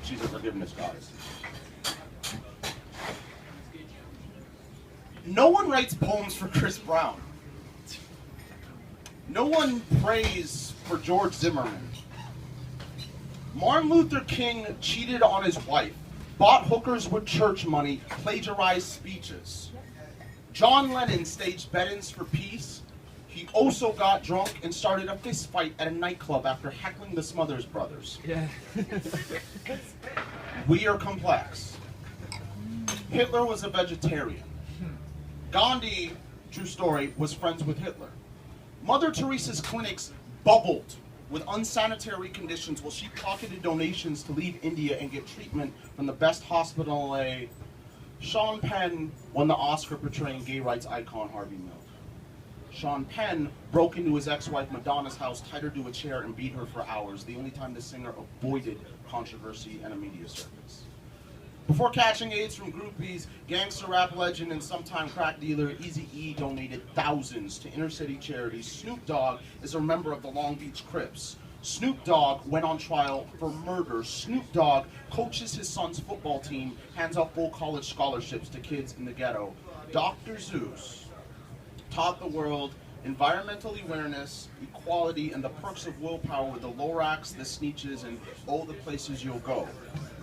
she's a forgiveness goddess. No one writes poems for Chris Brown. No one prays for George Zimmerman. Martin Luther King cheated on his wife, bought hookers with church money, plagiarized speeches. John Lennon staged bed-ins for peace. He also got drunk and started a fist fight at a nightclub after heckling the Smothers Brothers. Yeah. We are complex. Hitler was a vegetarian. Gandhi, true story, was friends with Hitler. Mother Teresa's clinics bubbled with unsanitary conditions while she pocketed donations to leave India and get treatment from the best hospital in LA. Sean Penn won the Oscar portraying gay rights icon Harvey Milk. Sean Penn broke into his ex-wife Madonna's house, tied her to a chair, and beat her for hours, the only time the singer avoided controversy and a media circus. Before catching AIDS from groupies, gangster rap legend and sometime crack dealer Eazy-E donated thousands to inner-city charities. Snoop Dogg is a member of the Long Beach Crips. Snoop Dogg went on trial for murder. Snoop Dogg coaches his son's football team, hands out full college scholarships to kids in the ghetto. Dr. Seuss taught the world environmental awareness, equality, and the perks of willpower with the Lorax, the Sneetches, and all the places you'll go.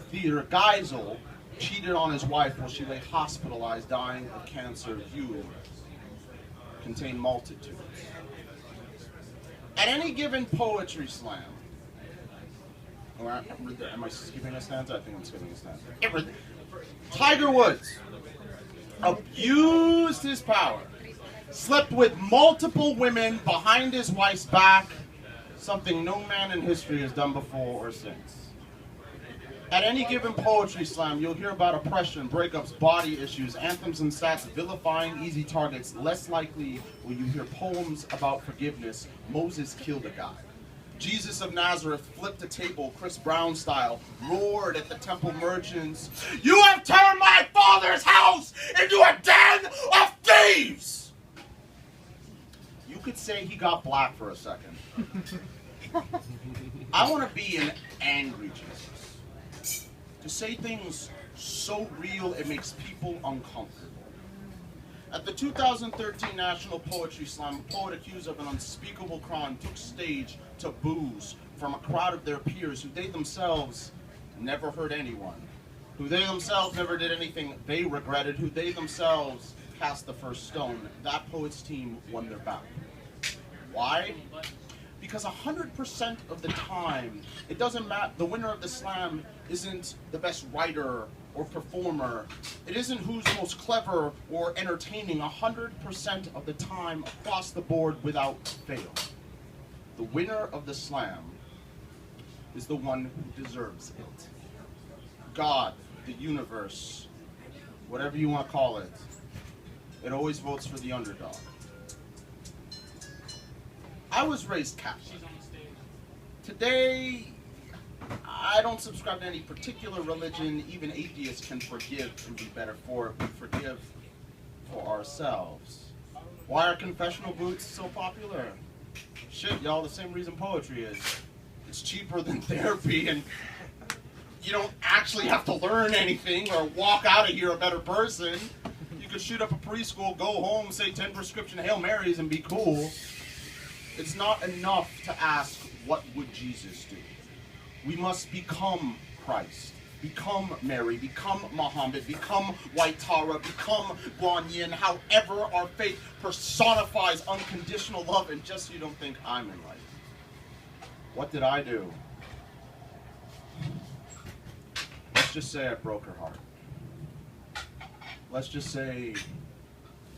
Theodore Geisel cheated on his wife while she lay hospitalized, dying of cancer. You contain multitudes. At any given poetry slam, am I skipping a stanza? I think I'm skipping a stanza. Tiger Woods abused his power, slept with multiple women behind his wife's back, something no man in history has done before or since. At any given poetry slam, you'll hear about oppression, breakups, body issues, anthems and stats, vilifying easy targets. Less likely will you hear poems about forgiveness. Moses killed a guy. Jesus of Nazareth flipped a table, Chris Brown style, roared at the temple merchants, "You have turned my father's house into a den of thieves!" You could say he got black for a second. I want to be an angry Jesus. To say things so real it makes people uncomfortable. At the 2013 National Poetry Slam, a poet accused of an unspeakable crime took stage to booze from a crowd of their peers who they themselves never hurt anyone, who they themselves never did anything they regretted, who they themselves cast the first stone. That poet's team won their bout. Why? Because 100% of the time, it doesn't matter, the winner of the slam isn't the best writer or performer. It isn't who's most clever or entertaining. 100% of the time, across the board, without fail. The winner of the slam is the one who deserves it. God, the universe, whatever you want to call it, it always votes for the underdog. I was raised Catholic. Today, I don't subscribe to any particular religion. Even atheists can forgive and be better for it. We forgive for ourselves. Why are confessional booths so popular? Shit, y'all, the same reason poetry is. It's cheaper than therapy, and you don't actually have to learn anything or walk out of here a better person. You could shoot up a preschool, go home, say 10 prescription Hail Marys, and be cool. It's not enough to ask, what would Jesus do? We must become Christ, become Mary, become Muhammad, become White Tara, become Guan Yin, however our faith personifies unconditional love, and just so you don't think I'm in life. What did I do? Let's just say I broke her heart. Let's just say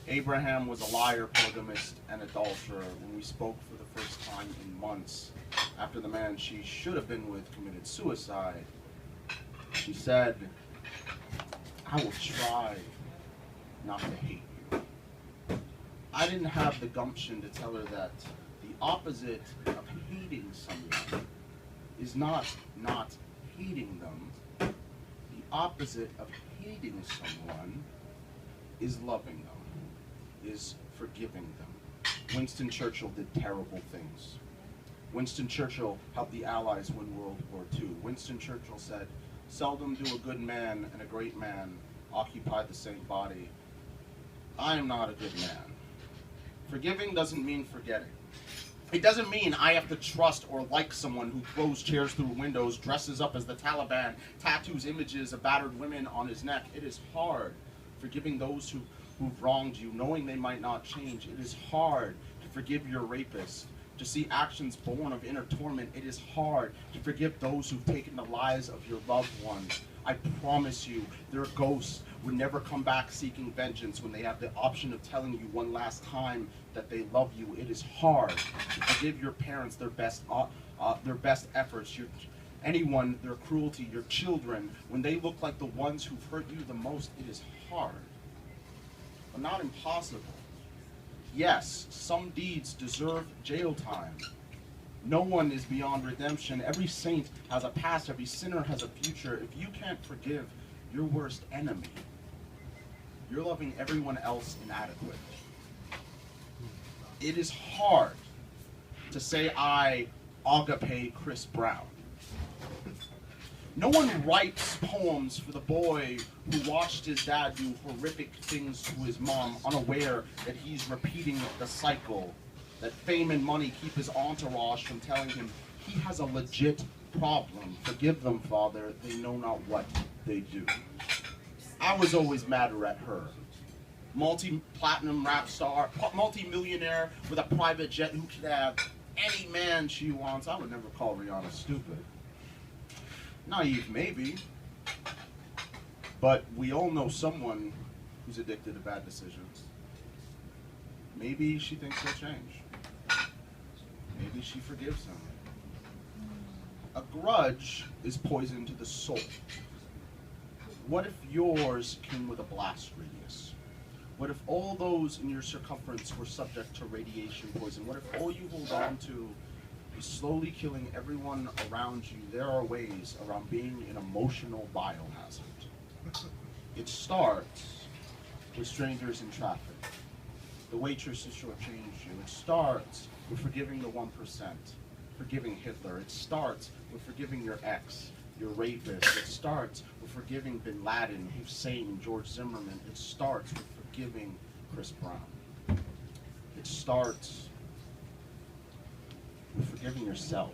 Abraham was a liar, polygamist, and adulterer when we spoke for the first time in months after the man she should have been with committed suicide. She said, "I will try not to hate you." I didn't have the gumption to tell her that the opposite of hating someone is not hating them. The opposite of hating someone is loving them, is forgiving them. Winston Churchill did terrible things. Winston Churchill helped the Allies win World War II. Winston Churchill said, "Seldom do a good man and a great man occupy the same body. I am not a good man." Forgiving doesn't mean forgetting. It doesn't mean I have to trust or like someone who throws chairs through windows, dresses up as the Taliban, tattoos images of battered women on his neck. It is hard forgiving those who've wronged you, knowing they might not change. It is hard to forgive your rapist, to see actions born of inner torment. It is hard to forgive those who've taken the lives of your loved ones. I promise you, their ghosts would never come back seeking vengeance when they have the option of telling you one last time that they love you. It is hard to forgive your parents their best efforts, anyone, their cruelty, your children, when they look like the ones who've hurt you the most. It is hard, but not impossible. Yes, some deeds deserve jail time. No one is beyond redemption. Every saint has a past. Every sinner has a future. If you can't forgive your worst enemy, you're loving everyone else inadequate. It is hard to say I agape Chris Brown. No one writes poems for the boy who watched his dad do horrific things to his mom, unaware that he's repeating the cycle, that fame and money keep his entourage from telling him he has a legit problem. Forgive them, Father, they know not what they do. I was always madder at her. Multi-platinum rap star, multi-millionaire with a private jet who could have any man she wants. I would never call Rihanna stupid. Naive, maybe. But we all know someone who's addicted to bad decisions. Maybe she thinks he'll change. Maybe she forgives him. A grudge is poison to the soul. What if yours came with a blast radius? What if all those in your circumference were subject to radiation poison? What if all you hold on to is slowly killing everyone around you? There are ways around being an emotional biohazard. It starts with strangers in traffic. The waitress has shortchanged you. It starts with forgiving the 1%, forgiving Hitler. It starts with forgiving your ex, your rapist. It starts with forgiving Bin Laden, Hussein, George Zimmerman. It starts with forgiving Chris Brown. It starts with forgiving yourself.